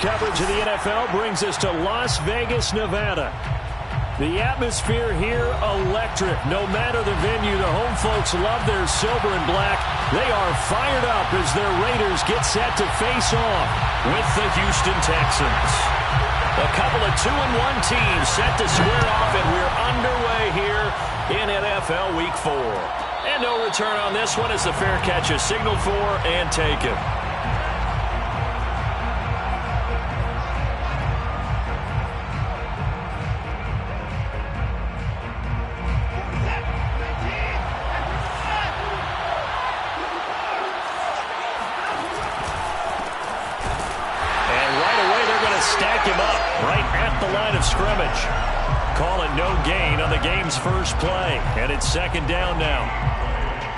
Coverage of the NFL brings us to Las Vegas, Nevada. The atmosphere here, electric. No matter the venue, the home folks love their silver and black. They are fired up as their Raiders get set to face off with the Houston Texans. A couple of 2-1 teams set to square off, and we're underway here in NFL Week 4. And no return on this one as the fair catch is signaled for and taken. Stack him up right at the line of scrimmage. Call it no gain on the game's first play. And it's second down now.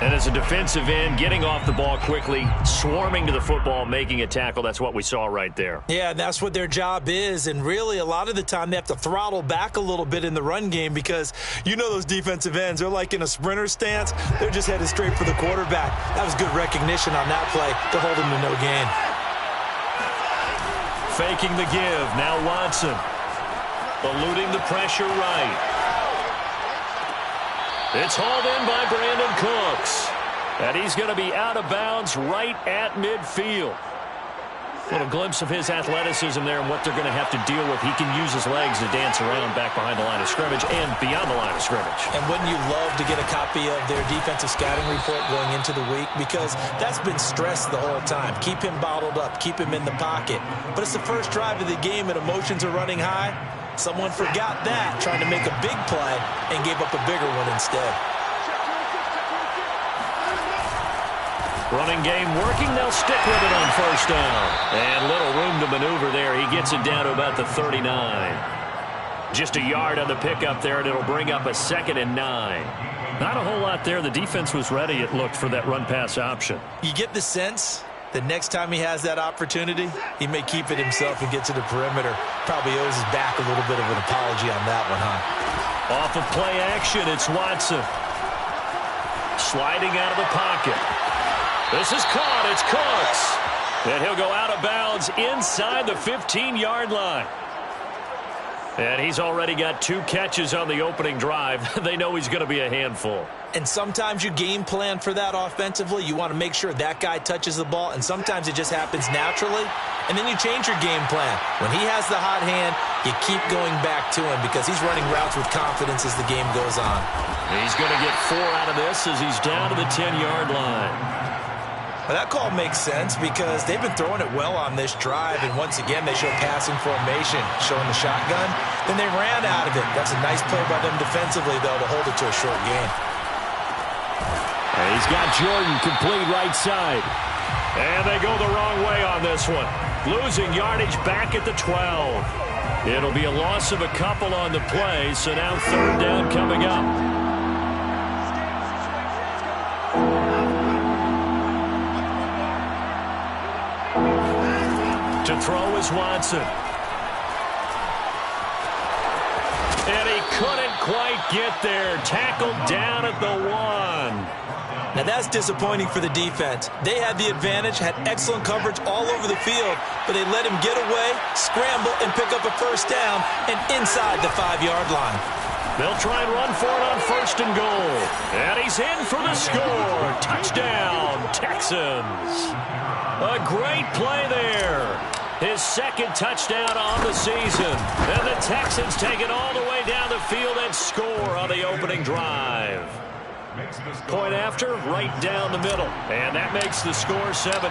And as a defensive end, getting off the ball quickly, swarming to the football, making a tackle, that's what we saw right there. Yeah, that's what their job is. And really, a lot of the time, they have to throttle back a little bit in the run game because you know those defensive ends, they're like in a sprinter stance. They're just headed straight for the quarterback. That was good recognition on that play to hold him to no gain. Faking the give. Now Watson. Eluding the pressure right. It's hauled in by Brandon Cooks. And he's going to be out of bounds right at midfield. Little glimpse of his athleticism there and what they're going to have to deal with. He can use his legs to dance around back behind the line of scrimmage and beyond the line of scrimmage. And wouldn't you love to get a copy of their defensive scouting report going into the week? Because that's been stressed the whole time. Keep him bottled up. Keep him in the pocket. But it's the first drive of the game and emotions are running high. Someone forgot that, trying to make a big play and gave up a bigger one instead. Running game working. They'll stick with it on first down. And little room to maneuver there. He gets it down to about the 39. Just a yard on the pickup there, and it'll bring up a 2nd and 9. Not a whole lot there. The defense was ready, it looked, for that run-pass option. You get the sense that next time he has that opportunity, he may keep it himself and get to the perimeter. Probably owes his back a little bit of an apology on that one, huh? Off of play action, it's Watson. Sliding out of the pocket. This is caught. It's Cooks. And he'll go out of bounds inside the 15-yard line. And he's already got 2 catches on the opening drive. They know he's going to be a handful. And sometimes you game plan for that offensively. You want to make sure that guy touches the ball, and sometimes it just happens naturally. And then you change your game plan. When he has the hot hand, you keep going back to him because he's running routes with confidence as the game goes on. He's going to get 4 out of this as he's down to the 10-yard line. Well, that call makes sense because they've been throwing it well on this drive, and once again, they show passing formation, showing the shotgun. Then they ran out of it. That's a nice play by them defensively, though, to hold it to a short gain. And he's got Jordan complete right side. And they go the wrong way on this one. Losing yardage back at the 12. It'll be a loss of a couple on the play, so now 3rd down coming up. To throw is Watson. And he couldn't quite get there. Tackled down at the 1. Now that's disappointing for the defense. They had the advantage, had excellent coverage all over the field, but they let him get away, scramble, and pick up a first down and inside the 5-yard line. They'll try and run for it on 1st and goal. And he's in for the score. Touchdown, Texans. A great play there. His 2nd touchdown on the season. And the Texans take it all the way down the field and score on the opening drive. Point after, right down the middle. And that makes the score 7-0.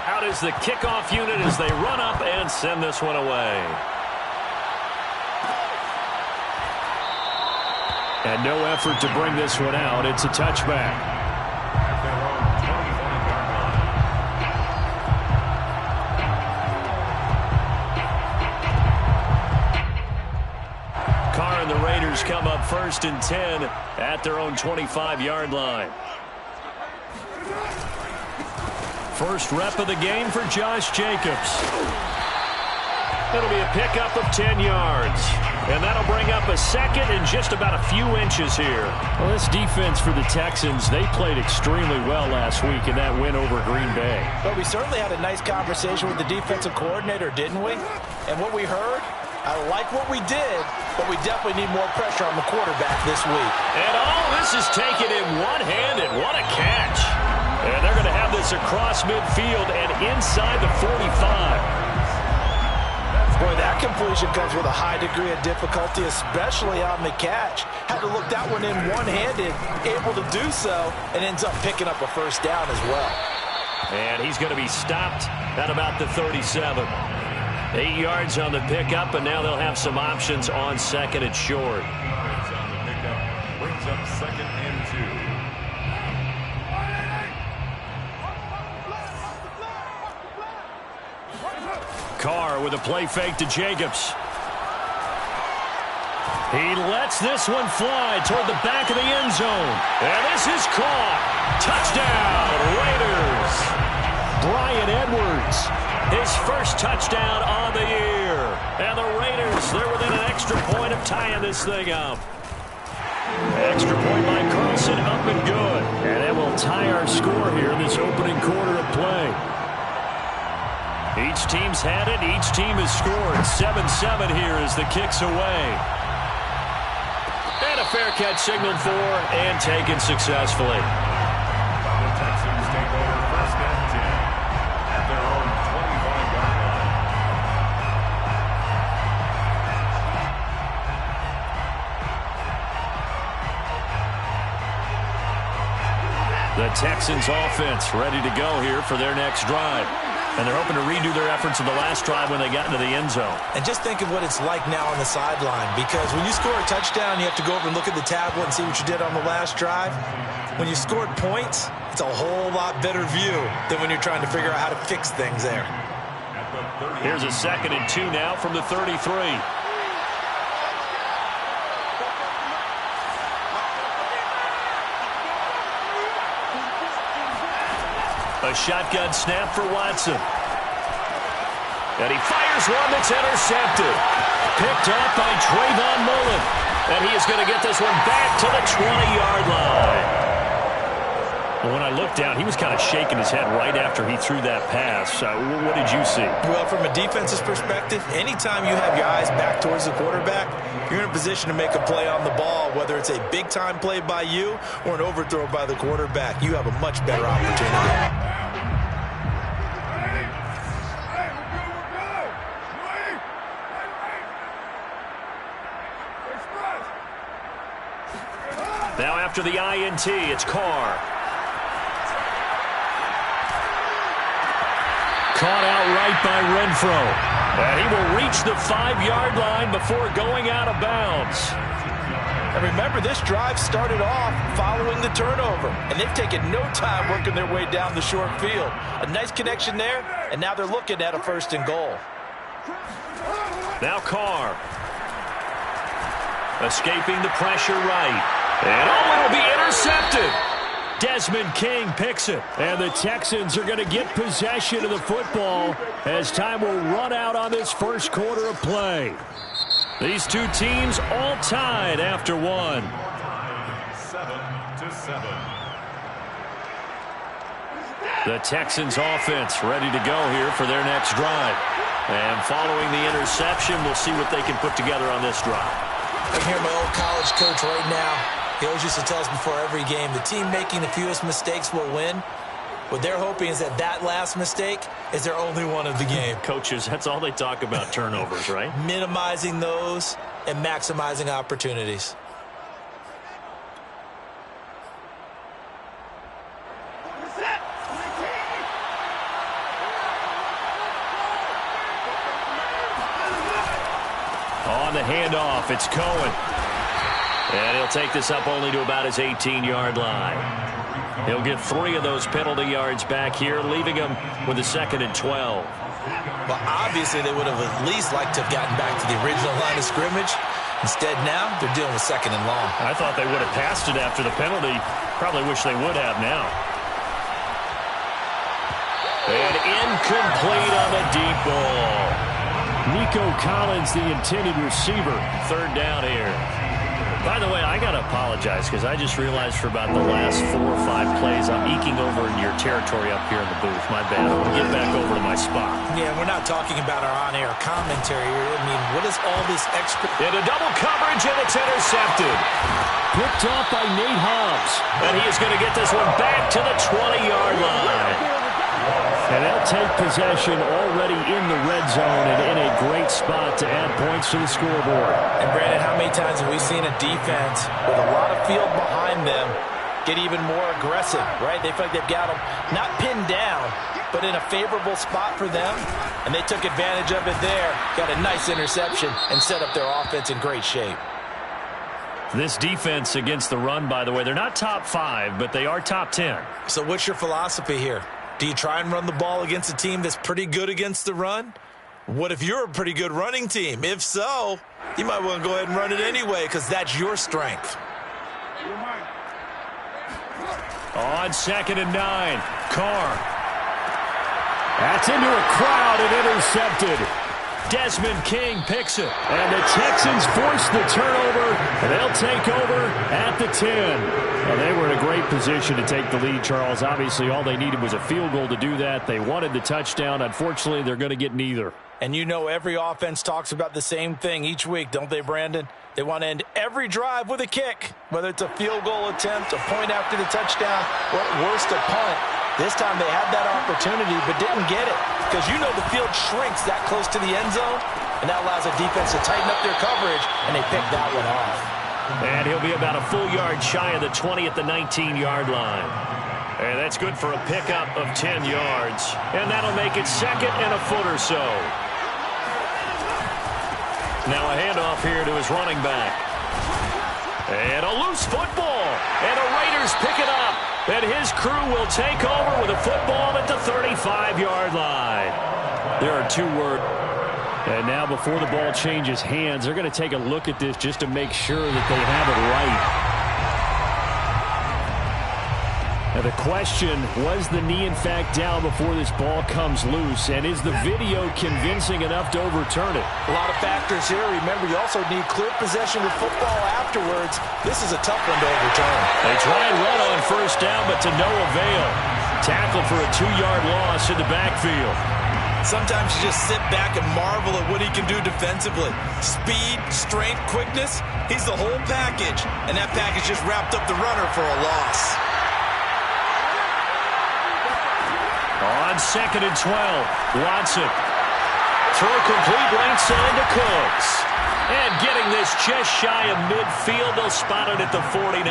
Out is the kickoff unit as they run up and send this one away. And no effort to bring this one out. It's a touchback. Carr and the Raiders come up 1st and 10 at their own 25-yard line. First rep of the game for Josh Jacobs. It'll be a pickup of 10 yards. And that'll bring up a second and just about a few inches here. Well, this defense for the Texans, they played extremely well last week in that win over Green Bay. But we certainly had a nice conversation with the defensive coordinator, didn't we? And what we heard, I like what we did, but we definitely need more pressure on the quarterback this week. And all this is taken in one-handed. What a catch. And they're going to have this across midfield and inside the 45. Boy, that completion comes with a high degree of difficulty, especially on the catch. Had to look that one in one-handed, able to do so, and ends up picking up a first down as well. And he's going to be stopped at about the 37. 8 yards on the pickup, and now they'll have some options on second and short. On the pickup brings up second and 2. Carr with a play fake to Jacobs. He lets this one fly toward the back of the end zone. And this is caught. Touchdown, Raiders. Bryan Edwards, his first touchdown on the year. And the Raiders, they're within an extra point of tying this thing up. Extra point by Carlson, up and good. And it will tie our score here in this opening quarter of play. Each team's had it. Each team has scored. 7-7 here as the kick's away. And a fair catch signaled for and taken successfully. The Texans take over first and 10 at their own 25-yard line. The Texans offense ready to go here for their next drive. And they're hoping to redo their efforts in the last drive when they got into the end zone. And just think of what it's like now on the sideline, because when you score a touchdown, you have to go over and look at the tablet and see what you did on the last drive. When you scored points, it's a whole lot better view than when you're trying to figure out how to fix things there. Here's a 2nd and 2 now from the 33. A shotgun snap for Watson. And he fires one that's intercepted. Picked up by Trayvon Mullen. And he is going to get this one back to the 20-yard line. Well, when I looked down, he was kind of shaking his head right after he threw that pass. What did you see? Well, from a defensive perspective, anytime you have your eyes back towards the quarterback, you're in a position to make a play on the ball, whether it's a big-time play by you or an overthrow by the quarterback. You have a much better opportunity. Now after the INT, it's Carr. Caught out right by Renfro. And he will reach the 5-yard line before going out of bounds. And remember, this drive started off following the turnover. And they've taken no time working their way down the short field. A nice connection there, and now they're looking at a 1st and goal. Now Carr. Escaping the pressure right. And it'll be intercepted. Desmond King picks it. And the Texans are going to get possession of the football as time will run out on this first quarter of play. These two teams all tied after one. 7-7. The Texans offense ready to go here for their next drive. And following the interception, we'll see what they can put together on this drive. I can hear my old college coach right now. He always used to tell us before every game, the team making the fewest mistakes will win. What they're hoping is that that last mistake is their only one of the game. Coaches, that's all they talk about, turnovers, right? Minimizing those and maximizing opportunities. On the handoff, it's Cohen. And he'll take this up only to about his 18-yard line. He'll get 3 of those penalty yards back here, leaving him with a 2nd and 12. Well, obviously, they would have at least liked to have gotten back to the original line of scrimmage. Instead, now, they're dealing with 2nd and long. I thought they would have passed it after the penalty. Probably wish they would have now. And incomplete on the deep ball. Nico Collins, the intended receiver. Third down here. By the way, I got to apologize because I just realized for about the last 4 or 5 plays I'm eking over in your territory up here in the booth. My bad. I'm going to get back over to my spot. Yeah, we're not talking about our on-air commentary here. I mean, what is all this extra? Into double coverage, and it's intercepted. Picked off by Nate Hobbs. And he is going to get this one back to the 20-yard line. And they'll take possession already in the red zone and in a great spot to add points to the scoreboard. And Brandon, how many times have we seen a defense with a lot of field behind them get even more aggressive, right? They feel like they've got them not pinned down, but in a favorable spot for them. And they took advantage of it there, got a nice interception, and set up their offense in great shape. This defense against the run, by the way, they're not top 5, but they are top 10. So what's your philosophy here? Do you try and run the ball against a team that's pretty good against the run? What if you're a pretty good running team? If so, you might want to go ahead and run it anyway because that's your strength. On 2nd and 9, Carr. That's into a crowd and intercepted. Desmond King picks it. And the Texans force the turnover, and they'll take over at the 10. Well, they were in a great position to take the lead, Charles. Obviously, all they needed was a field goal to do that. They wanted the touchdown. Unfortunately, they're going to get neither. And you know every offense talks about the same thing each week, don't they, Brandon? They want to end every drive with a kick, whether it's a field goal attempt, a point after the touchdown, or at worst, a punt. This time they had that opportunity but didn't get it because you know the field shrinks that close to the end zone, and that allows the defense to tighten up their coverage, and they pick that one off. And he'll be about a full yard shy of the 20 at the 19-yard line. And that's good for a pickup of 10 yards. And that'll make it 2nd and a foot or so. Now a handoff here to his running back. And a loose football. And the Raiders pick it up. And his crew will take over with a football at the 35-yard line. There are 2 words. And now before the ball changes hands, they're going to take a look at this just to make sure that they have it right. Now the question, was the knee in fact down before this ball comes loose? And is the video convincing enough to overturn it? A lot of factors here. Remember, you also need clear possession with football afterwards. This is a tough one to overturn. They try and run on 1st down, but to no avail. Tackled for a 2-yard loss in the backfield. Sometimes you just sit back and marvel at what he can do defensively. Speed, strength, quickness, he's the whole package. And that package just wrapped up the runner for a loss. On 2nd and 12, Watson. Throw complete right side to Cooks. And getting this just shy of midfield, they'll spot it at the 49.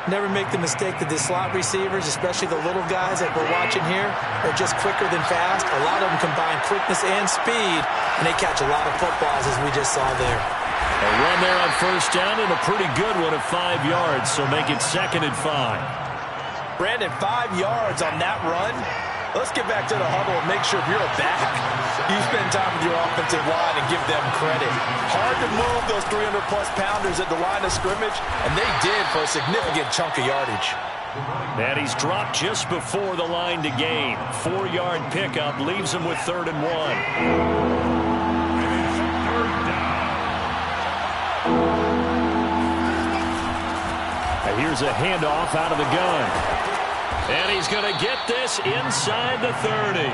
Never make the mistake that the slot receivers, especially the little guys like we're watching here, are just quicker than fast. A lot of them combine quickness and speed, and they catch a lot of footballs, as we just saw there. A run there on 1st down, and a pretty good one of 5 yards, so make it 2nd and 5. Brandon, 5 yards on that run. Let's get back to the huddle and make sure if you're a back, you spend time with your offensive line and give them credit. Hard to move those 300-plus pounders at the line of scrimmage, and they did for a significant chunk of yardage. And he's dropped just before the line to gain. 4-yard pickup leaves him with 3rd and 1. Here's a handoff out of the gun. And he's going to get this inside the 30.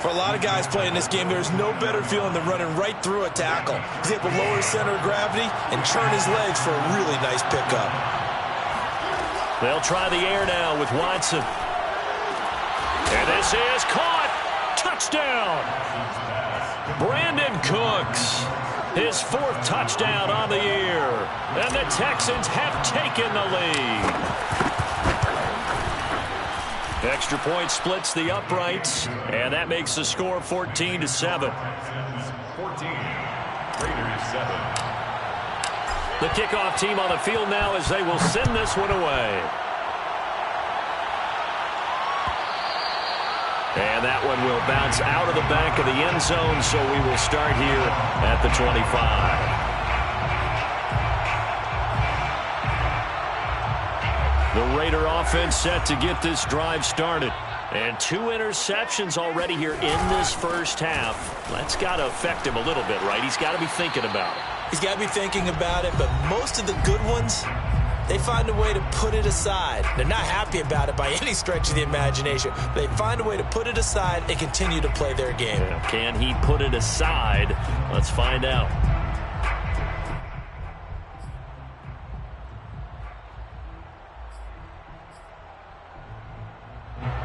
For a lot of guys playing this game, there's no better feeling than running right through a tackle. He's able to lower his center of gravity and turn his legs for a really nice pickup. They'll try the air now with Watson. And this is caught. Touchdown. Brandon Cooks. His 4th touchdown on the year. And the Texans have taken the lead. Extra point splits the uprights, and that makes the score 14-7. 14, Raiders 7. The kickoff team on the field now as they will send this one away. And that one will bounce out of the back of the end zone, so we will start here at the 25. The Raider offense set to get this drive started. And 2 interceptions already here in this first half. That's got to affect him a little bit, right? He's got to be thinking about it. He's got to be thinking about it, but most of the good ones, they find a way to put it aside. They're not happy about it by any stretch of the imagination. They find a way to put it aside and continue to play their game. Can he put it aside? Let's find out.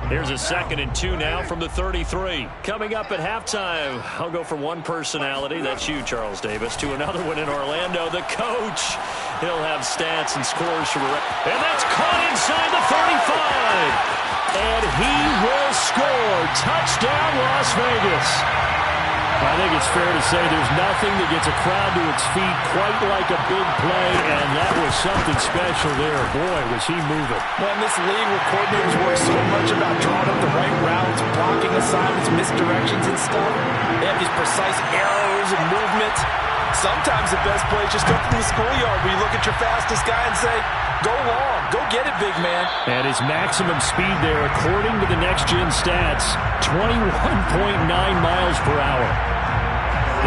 Here's a 2nd and 2 now from the 33. Coming up at halftime, I'll go from one personality, that's you, Charles Davis, to another one in Orlando, the coach. He'll have stats and scores from and that's caught inside the 35. And he will score. Touchdown, Las Vegas. I think it's fair to say there's nothing that gets a crowd to its feet quite like a big play, and that was something special there. Boy, was he moving. Well, in this league where coordinators worry so much about drawing up the right routes, blocking assignments, misdirections and stuff, they have these precise arrows and movements. Sometimes the best play is just come from the schoolyard where you look at your fastest guy and say, go long, go get it, big man. And his maximum speed there, according to the next-gen stats, 21.9 miles per hour.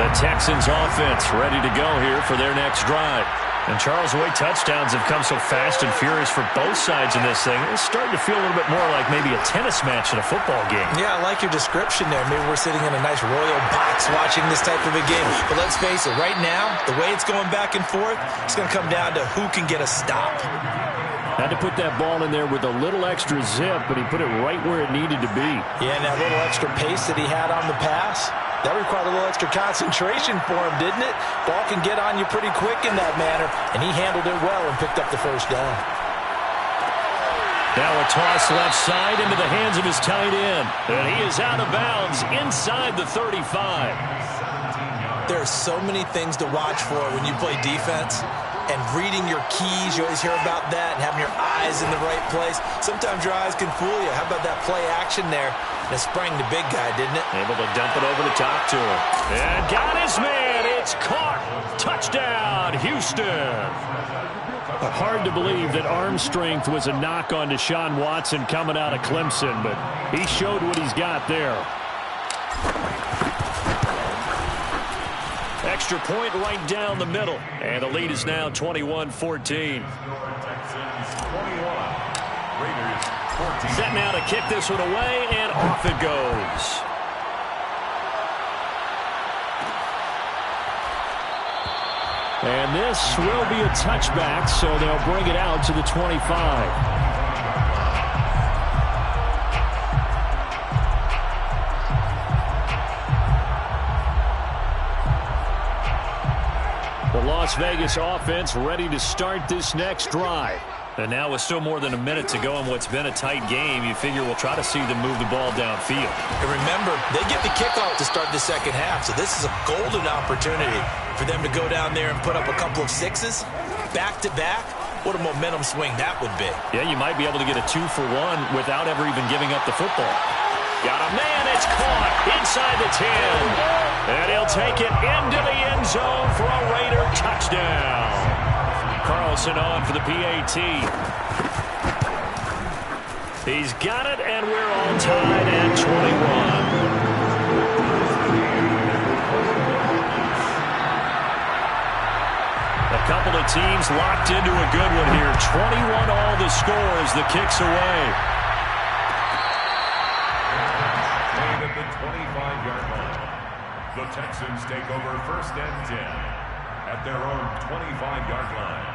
The Texans offense ready to go here for their next drive. And Charles, the way touchdowns have come so fast and furious for both sides in this thing, it's starting to feel a little bit more like maybe a tennis match in a football game. Yeah, I like your description there. Maybe we're sitting in a nice royal box watching this type of a game. But let's face it, right now, the way it's going back and forth, it's going to come down to who can get a stop. Had to put that ball in there with a little extra zip, but he put it right where it needed to be. Yeah, and that little extra pace that he had on the pass, that required a little extra concentration for him, didn't it? Ball can get on you pretty quick in that manner, and he handled it well and picked up the first down. Now a toss left side into the hands of his tight end. And he is out of bounds inside the 35. There are so many things to watch for when you play defense. And reading your keys, you always hear about that, and having your eyes in the right place. Sometimes your eyes can fool you. How about that play action there? And it sprang the big guy, didn't it? Able to dump it over the top to him. And got his man. It's caught. Touchdown, Houston. Hard to believe that arm strength was a knock on Deshaun Watson coming out of Clemson, but he showed what he's got there. Extra point right down the middle. And the lead is now 21-14. Set now to kick this one away, and off it goes. And this will be a touchback, so they'll bring it out to the 25. The Las Vegas offense ready to start this next drive. And now with still more than a minute to go in what's been a tight game, you figure we'll try to see them move the ball downfield. And remember, they get the kickoff to start the second half, so this is a golden opportunity for them to go down there and put up a couple of sixes back-to-back. What a momentum swing that would be. Yeah, you might be able to get a 2-for-1 without ever even giving up the football. Got a man, it's caught inside the 10. And he'll take it into the end zone for a Raider touchdown. Carlson on for the PAT. He's got it, and we're all tied at 21. A couple of teams locked into a good one here. 21 all the score as the kick's away. Played at the 25-yard line. The Texans take over 1st and 10 at their own 25-yard line.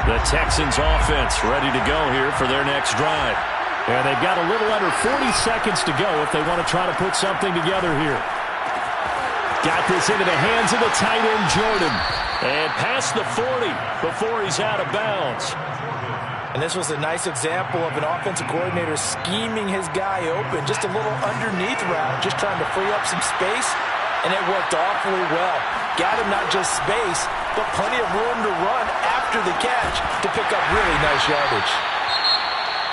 The Texans offense ready to go here for their next drive. And they've got a little under 40 seconds to go if they want to try to put something together here. Got this into the hands of the tight end, Jordan. And past the 40 before he's out of bounds. And this was a nice example of an offensive coordinator scheming his guy open. Just a little underneath route, just trying to free up some space. And it worked awfully well. Got him not just space, but plenty of room to run after the catch to pick up really nice yardage.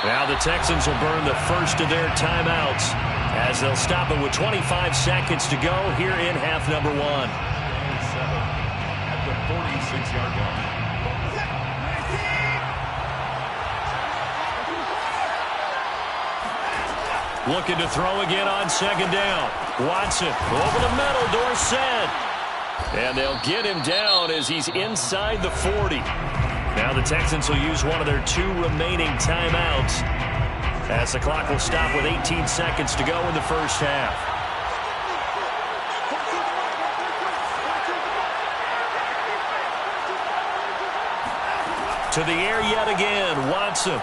Now the Texans will burn the first of their timeouts as they'll stop it with 25 seconds to go here in half number 1. At the 46-yard line. Looking to throw again on second down. Watson over the middle, Dorsett. And they'll get him down as he's inside the 40. Now the Texans will use one of their 2 remaining timeouts as the clock will stop with 18 seconds to go in the first half. To the air yet again, Watson.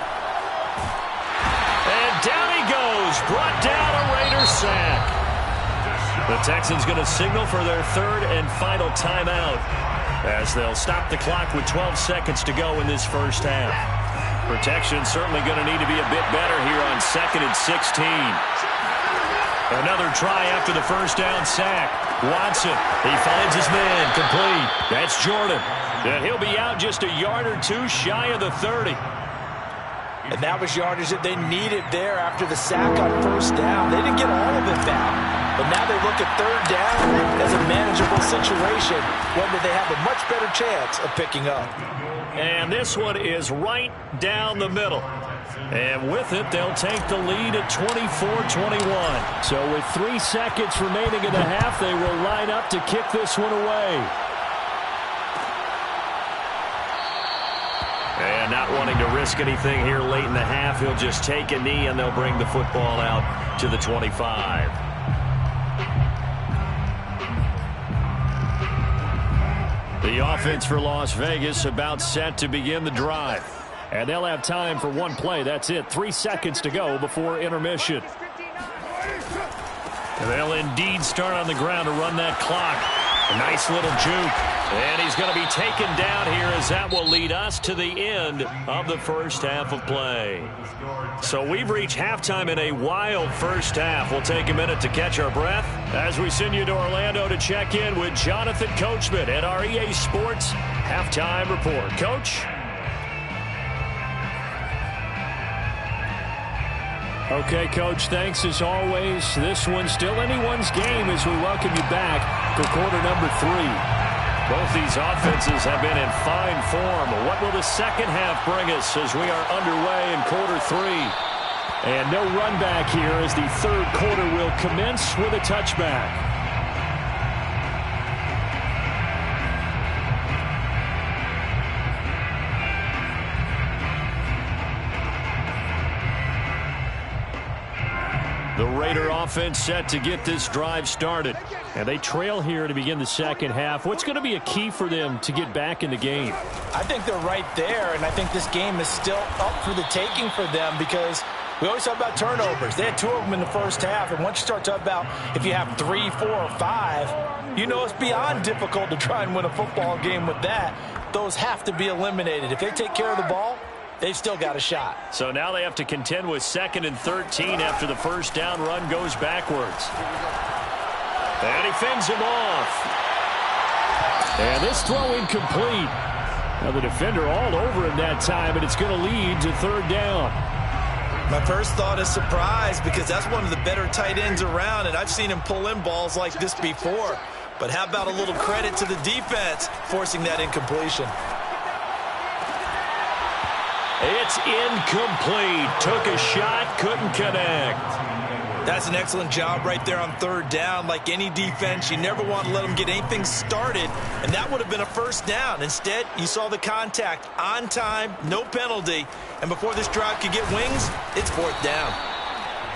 And down he goes, brought down, a Raider sack. The Texans going to signal for their 3rd and final timeout as they'll stop the clock with 12 seconds to go in this first half. Protection certainly going to need to be a bit better here on 2nd and 16. Another try after the first down sack. Watson, he finds his man, complete. That's Jordan. And he'll be out just a yard or 2 shy of the 30. And that was yardage that they needed there after the sack on first down. They didn't get all of it back. But now they look at 3rd down as a manageable situation, one that they have a much better chance of picking up. And this one is right down the middle. And with it, they'll take the lead at 24-21. So with 3 seconds remaining in the half, they will line up to kick this one away. And not wanting to risk anything here late in the half, he'll just take a knee and they'll bring the football out to the 25. The offense for Las Vegas about set to begin the drive. And they'll have time for 1 play. That's it. 3 seconds to go before intermission. And they'll indeed start on the ground to run that clock. A nice little juke. And he's going to be taken down here as that will lead us to the end of the first half of play. So we've reached halftime in a wild first half. We'll take a minute to catch our breath as we send you to Orlando to check in with Jonathan Coachman at our EA Sports Halftime Report. Coach? Okay, Coach, thanks as always. This one's still anyone's game as we welcome you back for quarter number 3. Both these offenses have been in fine form. What will the second half bring us as we are underway in quarter 3? And no run back here as the 3rd quarter will commence with a touchback. The Raider offense set to get this drive started. And they trail here to begin the second half. What's going to be a key for them to get back in the game? I think they're right there, and I think this game is still up for the taking for them because we always talk about turnovers. They had 2 of them in the first half, and once you start talking about if you have 3, 4, or 5, you know it's beyond difficult to try and win a football game with that. Those have to be eliminated. If they take care of the ball, they've still got a shot. So now they have to contend with 2nd and 13 after the first down run goes backwards. And he fends him off. And this throw incomplete. Now the defender all over him that time, and it's going to lead to 3rd down. My first thought is surprise because that's one of the better tight ends around, and I've seen him pull in balls like this before. But how about a little credit to the defense forcing that incompletion? It's incomplete. Took a shot, couldn't connect. That's an excellent job right there on 3rd down. Like any defense, you never want to let them get anything started, and that would have been a first down. Instead, you saw the contact on time, no penalty, and before this drive could get wings, it's 4th down.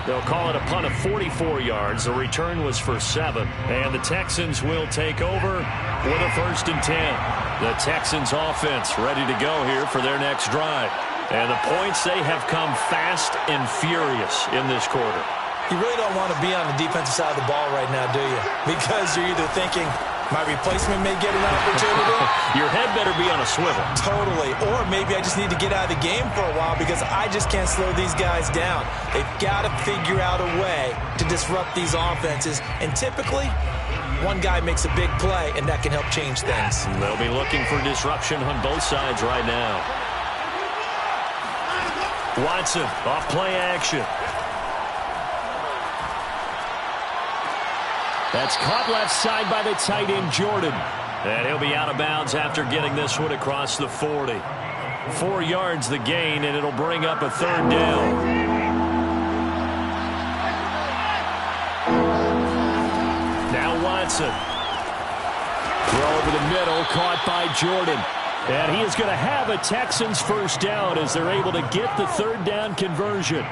They'll call it a punt of 44 yards. The return was for 7, and the Texans will take over with a 1st and 10. The Texans offense ready to go here for their next drive. And the points, they have come fast and furious in this quarter. You really don't want to be on the defensive side of the ball right now, do you? Because you're either thinking, my replacement may get an opportunity. Your head better be on a swivel. Totally. Or maybe I just need to get out of the game for a while because I just can't slow these guys down. They've got to figure out a way to disrupt these offenses. And typically, one guy makes a big play, and that can help change things. They'll be looking for disruption on both sides right now. Watson, off play action. That's caught left side by the tight end, Jordan. And he'll be out of bounds after getting this one across the 40. 4 yards the gain, and it'll bring up a 3rd down. Watson. Throw over the middle, caught by Jordan. And he is going to have a Texans first down as they're able to get the third down conversion.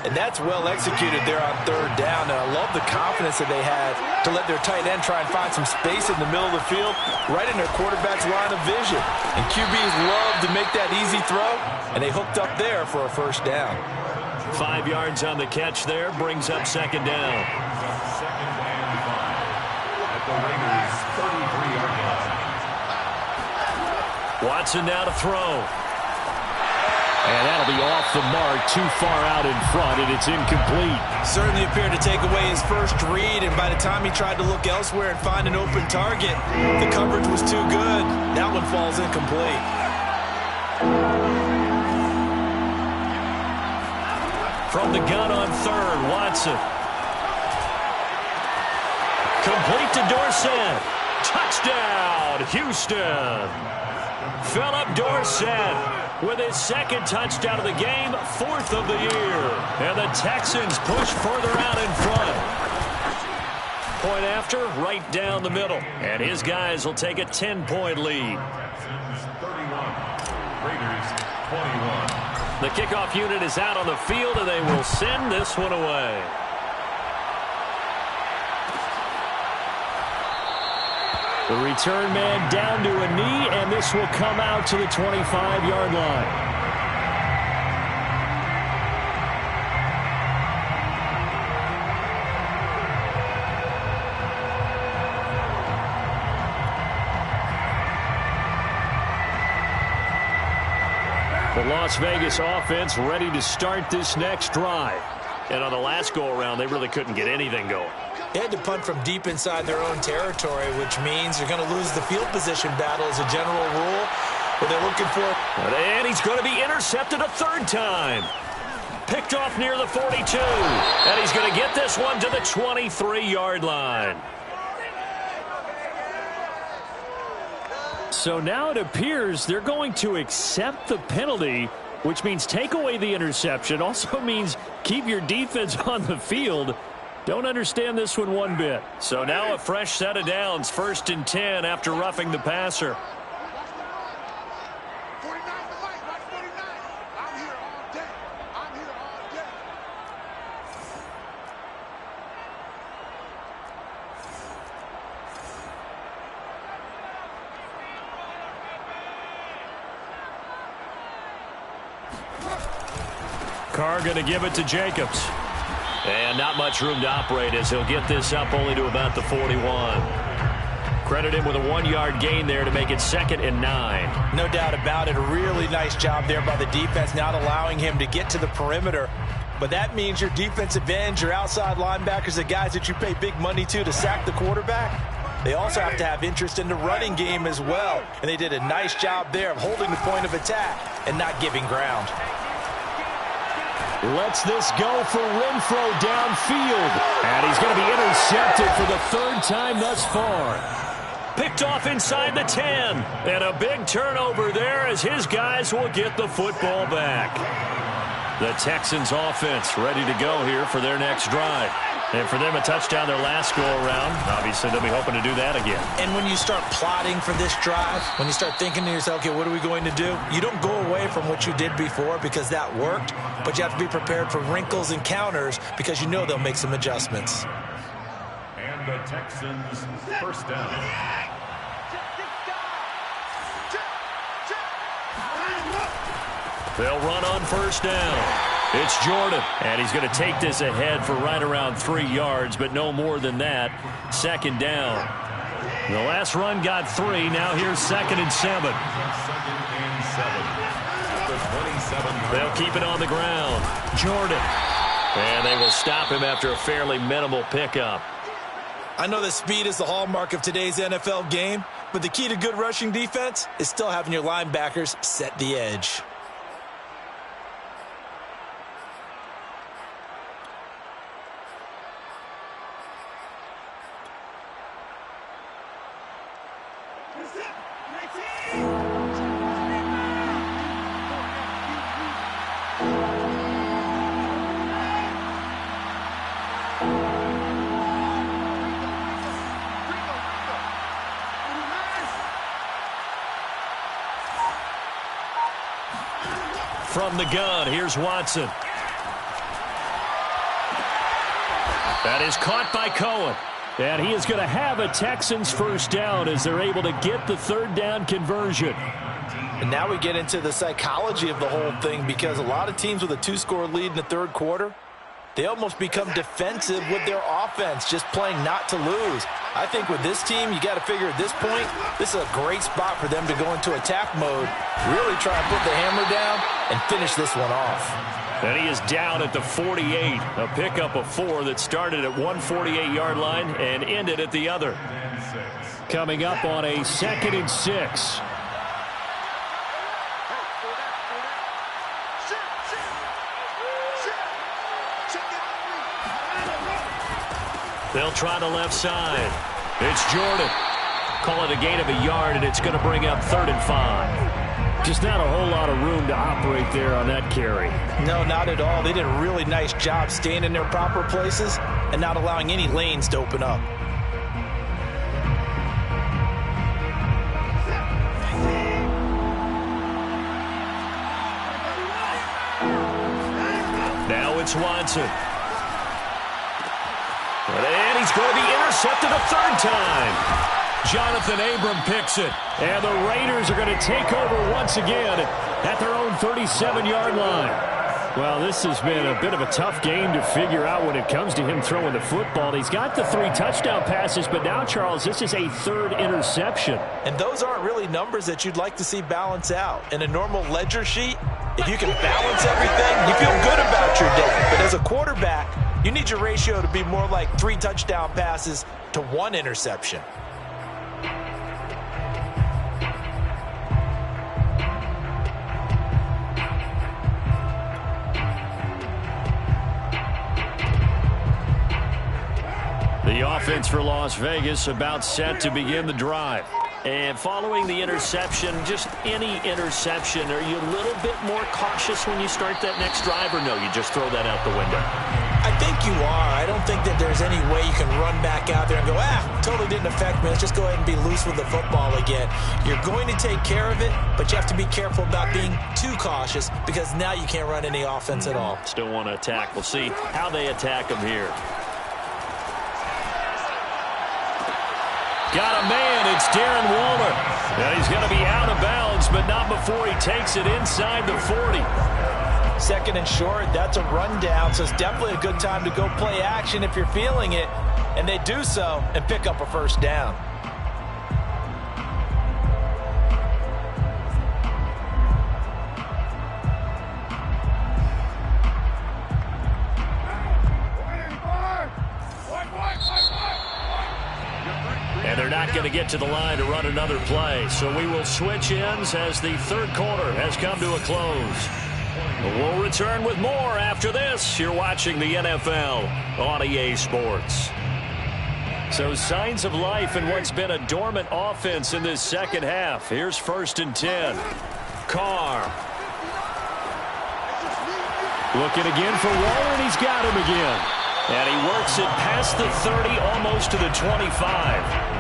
And that's well executed there on third down. And I love the confidence that they had to let their tight end try and find some space in the middle of the field, right in their quarterback's line of vision. And QBs love to make that easy throw, and they hooked up there for a first down. 5 yards on the catch there, brings up second down. Second and 5 at the Raiders' 33-yard line. Watson now to throw. And that'll be off the mark, too far out in front, and it's incomplete. Certainly appeared to take away his first read, and by the time he tried to look elsewhere and find an open target, the coverage was too good. That one falls incomplete. From the gun on third, Watson. Complete to Dorsett. Touchdown, Houston. Philip Dorsett with his second touchdown of the game, 4th of the year. And the Texans push further out in front. Point after, right down the middle. And his guys will take a 10-point lead. Texans 31, Raiders 21. The kickoff unit is out on the field, and they will send this one away. The return man down to a knee, and this will come out to the 25-yard line. The Las Vegas offense ready to start this next drive. And on the last go-around, they really couldn't get anything going. They had to punt from deep inside their own territory, which means they're going to lose the field position battle as a general rule. But they're looking for... And he's going to be intercepted a third time. Picked off near the 42. And he's going to get this one to the 23-yard line. So now it appears they're going to accept the penalty, which means take away the interception. Also means keep your defense on the field. Don't understand this one bit. So now a fresh set of downs, 1st and 10 after roughing the passer. Carr going to give it to Jacobs. And not much room to operate as he'll get this up only to about the 41. Credit him with a 1-yard gain there to make it 2nd and 9. No doubt about it. A really nice job there by the defense, not allowing him to get to the perimeter. But that means your defensive ends, your outside linebackers, the guys that you pay big money to sack the quarterback, they also have to have interest in the running game as well. And they did a nice job there of holding the point of attack and not giving ground. Lets this go for Renfro downfield. And he's going to be intercepted for the 3rd time thus far. Picked off inside the 10. And a big turnover there as his guys will get the football back. The Texans offense ready to go here for their next drive. And for them, a touchdown their last go-around. Obviously, they'll be hoping to do that again. And when you start plotting for this drive, when you start thinking to yourself, okay, what are we going to do? You don't go away from what you did before because that worked, but you have to be prepared for wrinkles and counters because you know they'll make some adjustments. And the Texans first down. They'll run on first down. It's Jordan, and he's going to take this ahead for right around 3 yards, but no more than that. 2nd down. The last run got 3. Now here's 2nd and 7. 2nd and 7. The 27. They'll keep it on the ground. Jordan. And they will stop him after a fairly minimal pickup. I know that speed is the hallmark of today's NFL game, but the key to good rushing defense is still having your linebackers set the edge. the gun. Here's Watson. That is caught by Cohen. And he is going to have a Texans first down as they're able to get the third down conversion. And now we get into the psychology of the whole thing, because a lot of teams with a 2-score lead in the third quarter, they almost become defensive with their offense, just playing not to lose. I think with this team, you got to figure at this point, this is a great spot for them to go into attack mode, really try and put the hammer down and finish this one off. And he is down at the 48. A pickup of 4 that started at 148-yard line and ended at the other. Coming up on a 2nd and 6. They'll try the left side. It's Jordan. Call it a gain of a yard, and it's going to bring up 3rd and 5. Just not a whole lot of room to operate there on that carry. No, not at all. They did a really nice job staying in their proper places and not allowing any lanes to open up. Now it's Watson. And he's going to be intercepted a 3rd time. Jonathan Abram picks it. And the Raiders are going to take over once again at their own 37-yard line. Well, this has been a bit of a tough game to figure out when it comes to him throwing the football. He's got the 3 touchdown passes, but now, Charles, this is a 3rd interception. And those aren't really numbers that you'd like to see balance out. In a normal ledger sheet, if you can balance everything, you feel good about your day. But as a quarterback, you need your ratio to be more like 3 touchdown passes to 1 interception. The offense for Las Vegas about set to begin the drive. And following the interception, just any interception, are you a little bit more cautious when you start that next drive, or no, you just throw that out the window? I think you are. I don't think that there's any way you can run back out there and go, totally didn't affect me. Let's just go ahead and be loose with the football again. You're going to take care of it, but you have to be careful about being too cautious, because now you can't run any offense at all. Still want to attack. We'll see how they attack him here. Got a man. It's Darren Waller. And he's going to be out of bounds, but not before he takes it inside the 40. 2nd and short, that's a rundown, so it's definitely a good time to go play action if you're feeling it. And they do so and pick up a first down. And they're not going to get to the line to run another play. So we will switch ends as the 3rd quarter has come to a close. We'll return with more after this. You're watching the NFL on EA Sports. So signs of life in what's been a dormant offense in this second half. Here's 1st and 10. Carr. Looking again for Waller, and he's got him again. And he works it past the 30, almost to the 25.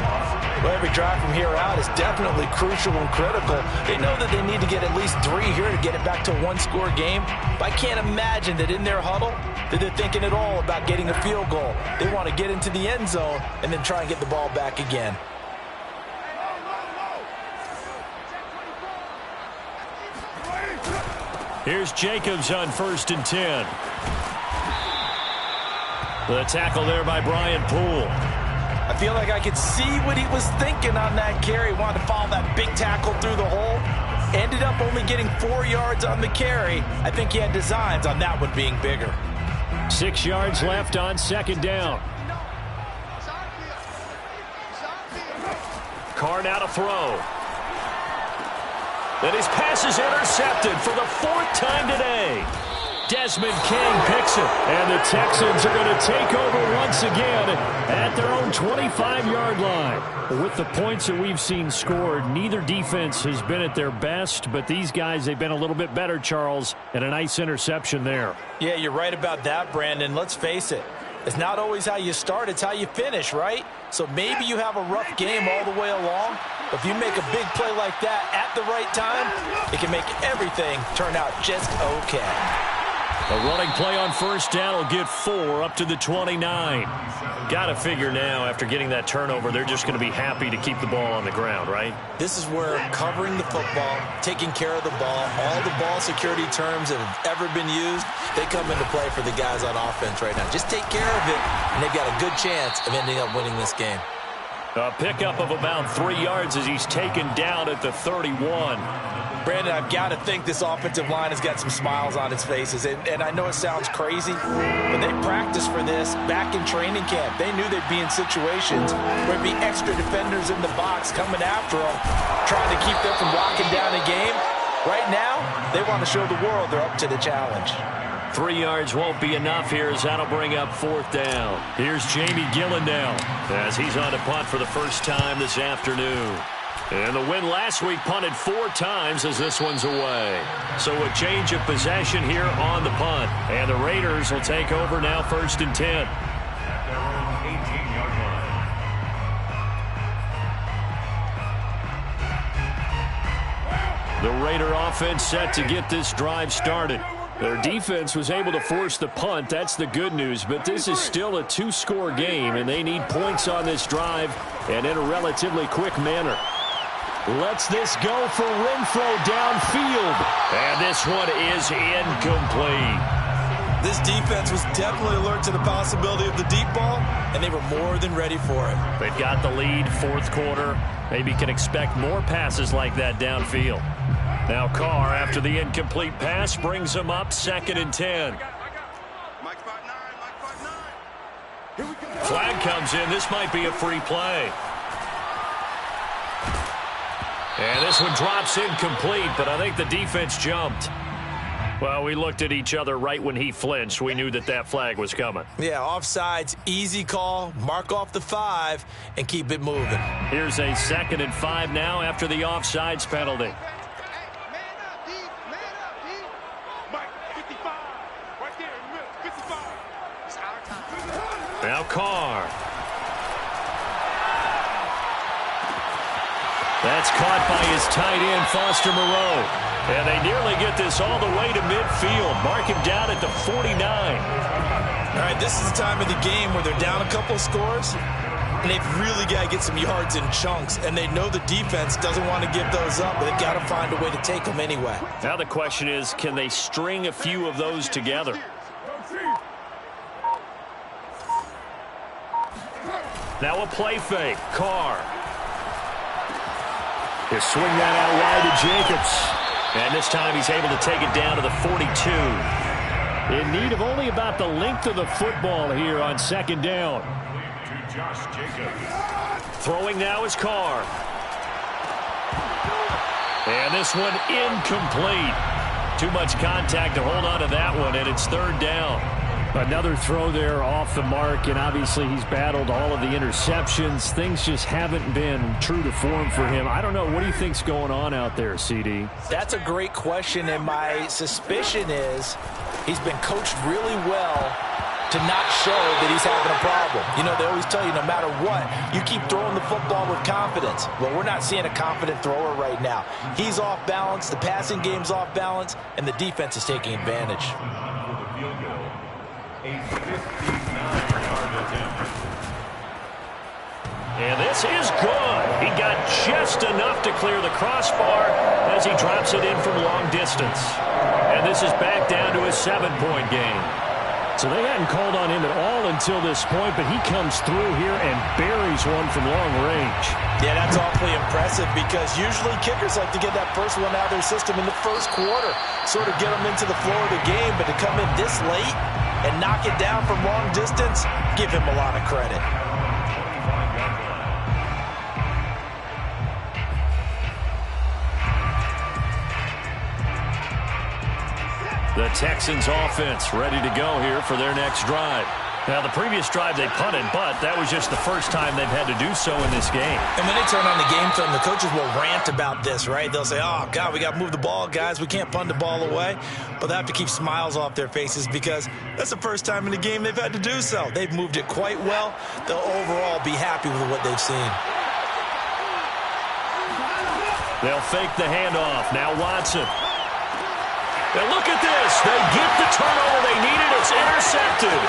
Well, every drive from here out is definitely crucial and critical. They know that they need to get at least 3 here to get it back to a 1-score game. But I can't imagine that in their huddle that they're thinking at all about getting a field goal. They want to get into the end zone and then try and get the ball back again. Here's Jacobs on 1st and 10. The tackle there by Brian Poole. I feel like I could see what he was thinking on that carry. Wanted to follow that big tackle through the hole. Ended up only getting 4 yards on the carry. I think he had designs on that one being bigger. 6 yards left on 2nd down. Carr now to throw. And his pass is intercepted for the 4th time today. Desmond King picks it. And the Texans are going to take over once again at their own 25-yard line. With the points that we've seen scored, neither defense has been at their best, but these guys, they've been a little bit better, Charles, and a nice interception there. Yeah, you're right about that, Brandon. Let's face it. It's not always how you start, it's how you finish, right? So maybe you have a rough game all the way along, If you make a big play like that at the right time, it can make everything turn out just okay. A running play on first down will get 4 up to the 29. Got to figure now, after getting that turnover, they're just going to be happy to keep the ball on the ground, right? This is where covering the football, taking care of the ball, all the ball security terms that have ever been used, they come into play for the guys on offense right now. Just take care of it, and they've got a good chance of ending up winning this game. A pickup of about 3 yards as he's taken down at the 31. Brandon, I've got to think this offensive line has got some smiles on its faces. And I know it sounds crazy, but they practiced for this back in training camp. They knew they'd be in situations where there'd be extra defenders in the box coming after them, trying to keep them from locking down a game. Right now, they want to show the world they're up to the challenge. 3 yards won't be enough here as that'll bring up 4th down. Here's Jamie Gillen now as he's on to punt for the first time this afternoon. And the win last week punted 4 times as this one's away. So a change of possession here on the punt. And the Raiders will take over now 1st and 10. At their own 18-yard line. The Raider offense set to get this drive started. Their defense was able to force the punt. That's the good news. But this is still a 2-score game, and they need points on this drive and in a relatively quick manner. Lets this go for Renfro downfield. And this one is incomplete. This defense was definitely alert to the possibility of the deep ball, and they were more than ready for it. They've got the lead, 4th quarter. Maybe can expect more passes like that downfield. Now Carr, after the incomplete pass, brings them up 2nd and 10. Flag comes in. This might be a free play. And this one drops incomplete, but I think the defense jumped. Well, we looked at each other right when he flinched. We knew that that flag was coming. Yeah, offsides, easy call, mark off the 5, and keep it moving. Here's a 2nd and 5 now after the offsides penalty. Now Carr. That's caught by his tight end, Foster Moreau. And they nearly get this all the way to midfield. Mark him down at the 49. All right, this is the time of the game where they're down a couple of scores, and they've really got to get some yards in chunks, and they know the defense doesn't want to give those up, but they've got to find a way to take them anyway. Now the question is, can they string a few of those together? Now a play fake. Carr. He'll swing that out wide to Jacobs. And this time he's able to take it down to the 42. In need of only about the length of the football here on 2nd down. To Josh Jacobs. Throwing now is Carr. And this one incomplete. Too much contact to hold on to that one, and it's 3rd down. Another throw there off the mark, and obviously he's battled all of the interceptions. Things just haven't been true to form for him. I don't know. What do you think's going on out there, CD? That's a great question, and my suspicion is he's been coached really well to not show that he's having a problem. You know, they always tell you no matter what, you keep throwing the football with confidence. Well, we're not seeing a confident thrower right now. He's off balance, the passing game's off balance, and the defense is taking advantage. And this is good. He got just enough to clear the crossbar as he drops it in from long distance. And this is back down to a 7-point game. So they hadn't called on him at all until this point, but he comes through here and buries one from long range. Yeah, that's awfully impressive because usually kickers like to get that first one out of their system in the 1st quarter, sort of get them into the flow of the game, but to come in this late and knock it down from long distance, give him a lot of credit. The Texans offense ready to go here for their next drive. Now, the previous drive they punted, but that was just the first time they've had to do so in this game. And when they turn on the game film, the coaches will rant about this, right? They'll say, oh, God, we got to move the ball, guys. We can't punt the ball away. But they have to keep smiles off their faces because that's the first time in the game they've had to do so. They've moved it quite well. They'll overall be happy with what they've seen. They'll fake the handoff. Now Watson. And look at this. They get the turnover they needed. It's intercepted.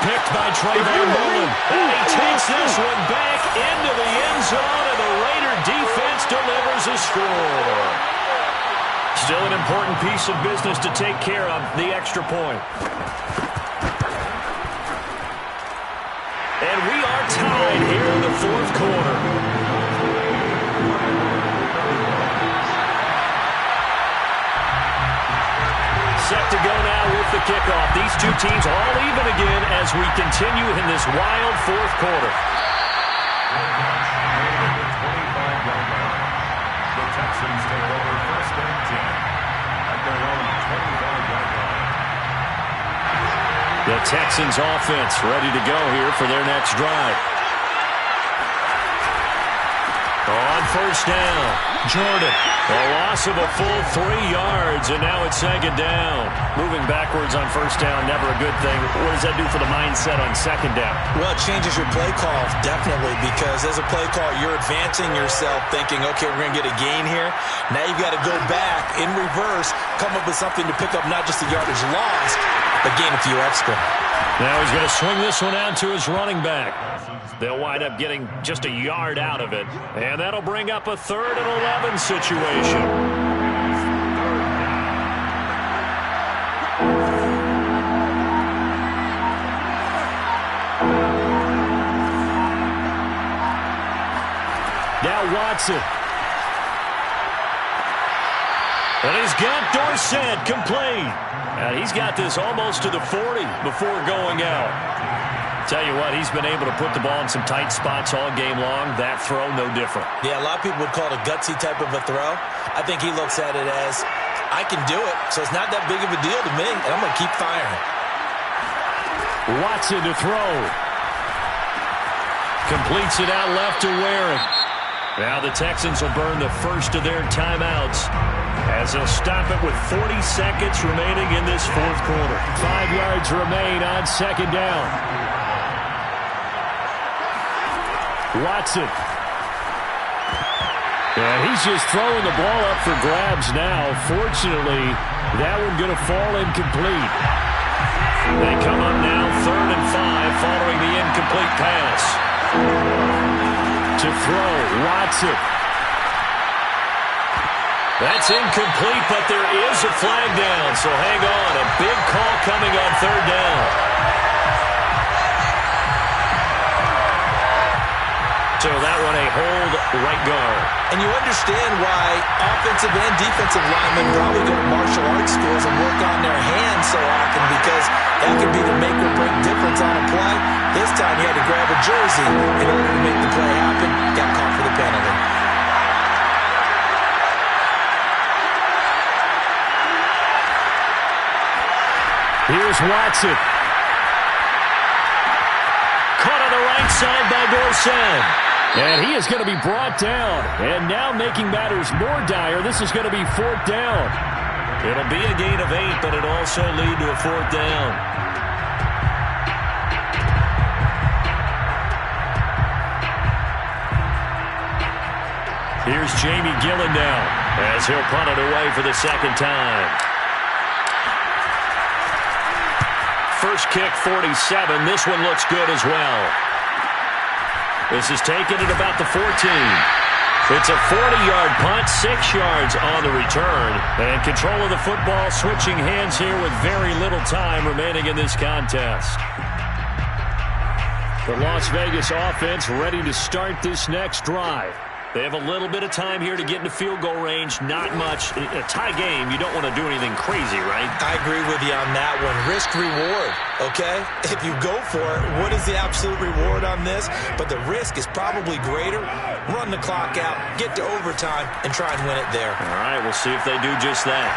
Picked by Trayvon Mullen. And he takes this one back into the end zone, and the Raider defense delivers a score. Still an important piece of business to take care of, the extra point. And we are tied here in the fourth quarter. Set to go now with the kickoff. These two teams all even again as we continue in this wild fourth quarter. The Texans take over first and 10 at their own 25-yard line. The Texans offense ready to go here for their next drive. On first down, Jordan. A loss of a full 3 yards, and now it's second down. Moving backwards on first down, never a good thing. What does that do for the mindset on second down? Well, it changes your play call, definitely, because as a play call, you're advancing yourself thinking, okay, we're going to get a gain here. Now you've got to go back in reverse, come up with something to pick up not just the yardage lost, but gain a few extra. Now he's going to swing this one out to his running back. They'll wind up getting just a yard out of it. And that'll bring up a 3rd and 11 situation. Now Watson. And he's got Dorsett complete. And he's got this almost to the 40 before going out. Tell you what, he's been able to put the ball in some tight spots all game long. That throw, no different. Yeah, a lot of people would call it a gutsy type of a throw. I think he looks at it as, I can do it, so it's not that big of a deal to me, and I'm going to keep firing. Watson to throw. Completes it out left to Waring. Now the Texans will burn the first of their timeouts as they'll stop it with 40 seconds remaining in this fourth quarter. 5 yards remain on second down. Watson. And he's just throwing the ball up for grabs now. Fortunately, that one going to fall incomplete. They come up now 3rd and 5 following the incomplete pass. To throw, Watson. That's incomplete, but there is a flag down, so hang on. A big call coming on 3rd down. So that one a hold right guard. And you understand why offensive and defensive linemen probably go to martial arts schools and work on their hands so often, because that could be the make or break difference on a play. This time he had to grab a jersey in order to make the play happen. Got caught for the penalty. Here's Watson. Caught on the right side by Dorsett. And he is going to be brought down. And now making matters more dire, this is going to be 4th down. It'll be a gain of 8, but it'll also lead to a 4th down. Here's Jamie Gillen now as he'll punt it away for the second time. First kick, 47. This one looks good as well. This is taken at about the 14. It's a 40-yard punt, 6 yards on the return. And control of the football switching hands here with very little time remaining in this contest. The Las Vegas offense ready to start this next drive. They have a little bit of time here to get into field goal range. Not much. A tie game, you don't want to do anything crazy, right? I agree with you on that one. Risk-reward, okay? If you go for it, what is the absolute reward on this? But the risk is probably greater. Run the clock out, get to overtime, and try and win it there. All right, we'll see if they do just that.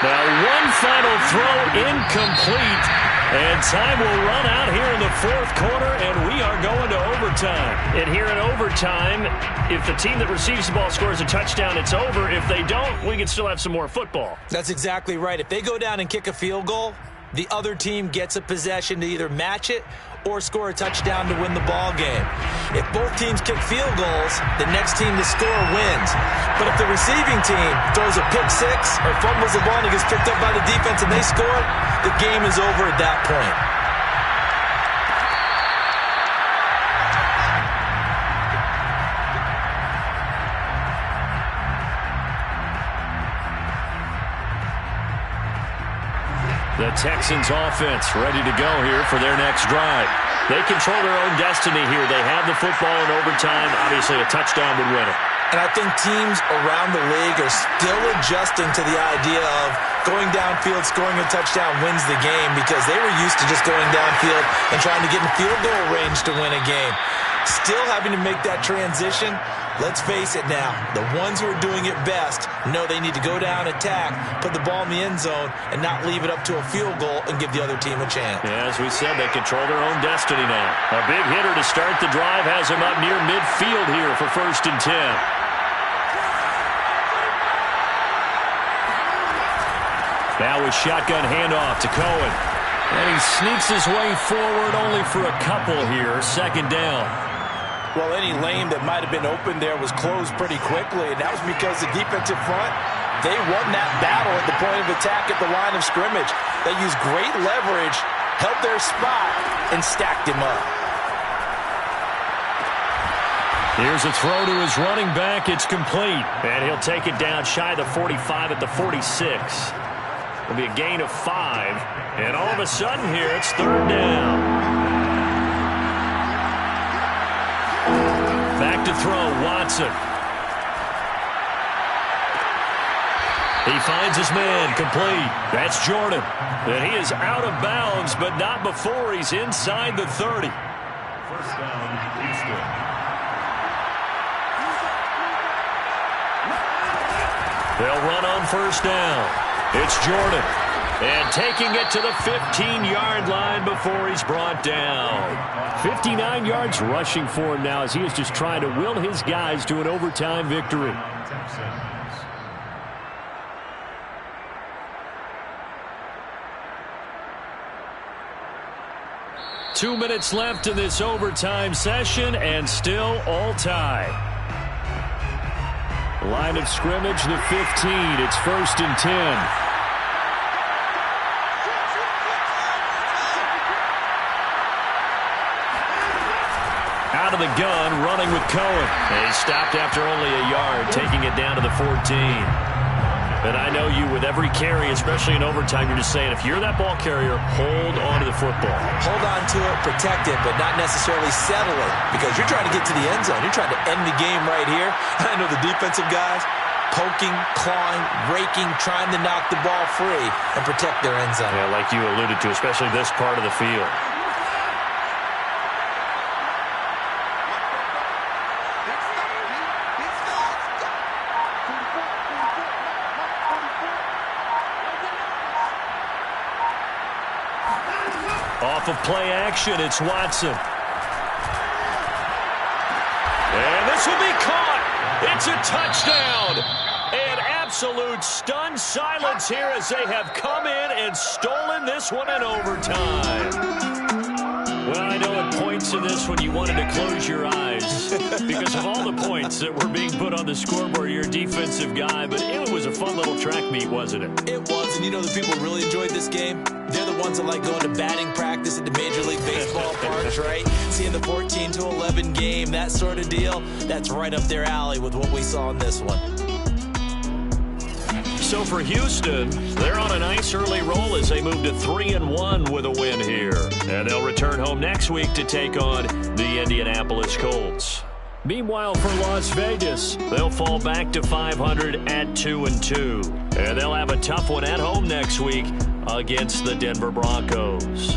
Now, one final throw incomplete. And time will run out here in the fourth quarter, and we are going to overtime. And here in overtime, if the team that receives the ball scores a touchdown, it's over. If they don't, we can still have some more football. That's exactly right. If they go down and kick a field goal, the other team gets a possession to either match it or score a touchdown to win the ball game. If both teams kick field goals, the next team to score wins. But if the receiving team throws a pick six or fumbles the ball and it gets picked up by the defense and they score, the game is over at that point. The Texans offense ready to go here for their next drive. They control their own destiny here. They have the football in overtime. Obviously, a touchdown would win it. And I think teams around the league are still adjusting to the idea of going downfield, scoring a touchdown wins the game, because they were used to just going downfield and trying to get in field goal range to win a game. Still having to make that transition. Let's face it now, the ones who are doing it best know they need to go down, attack, put the ball in the end zone, and not leave it up to a field goal and give the other team a chance. Yeah, as we said, they control their own destiny now. A big hitter to start the drive has him up near midfield here for 1st and 10. Now a shotgun handoff to Cohen. And he sneaks his way forward only for a couple here. 2nd down. Well, any lane that might have been open there was closed pretty quickly, and that was because the defensive front, they won that battle at the point of attack at the line of scrimmage. They used great leverage, held their spot, and stacked him up. Here's a throw to his running back. It's complete. And he'll take it down shy of the 45 at the 46. It'll be a gain of 5. And all of a sudden here, it's 3rd down. Back to throw, Watson. He finds his man, complete. That's Jordan. And he is out of bounds, but not before he's inside the 30. 1st down, Houston. They'll run on 1st down. It's Jordan. And taking it to the 15-yard line before he's brought down. 59 yards rushing for him now as he is just trying to will his guys to an overtime victory. Texans. 2 minutes left in this overtime session, and still all tie. Line of scrimmage, the 15. It's 1st and 10. Out of the gun, running with Cohen. And he stopped after only a yard, taking it down to the 14. And I know you, with every carry, especially in overtime, you're just saying, if you're that ball carrier, hold on to the football. Hold on to it, protect it, but not necessarily settle it, because you're trying to get to the end zone. You're trying to end the game right here. I know the defensive guys poking, clawing, raking, trying to knock the ball free and protect their end zone. Yeah, like you alluded to, especially this part of the field. Off of play action, it's Watson. And this will be caught. It's a touchdown. An absolute stunned silence here as they have come in and stolen this one in overtime. Well, I know at points in this one you wanted to close your eyes because of all the points that were being put on the scoreboard. You're a defensive guy, but it was a fun little track meet, wasn't it? It was, and you know the people really enjoyed this game? They're the ones that like going to batting practice at the Major League Baseball parks, right? Seeing the 14-11 game, that sort of deal, that's right up their alley with what we saw in this one. So for Houston, they're on a nice early roll as they move to 3-1 with a win here. And they'll return home next week to take on the Indianapolis Colts. Meanwhile, for Las Vegas, they'll fall back to 500 at 2-2. And they'll have a tough one at home next week against the Denver Broncos.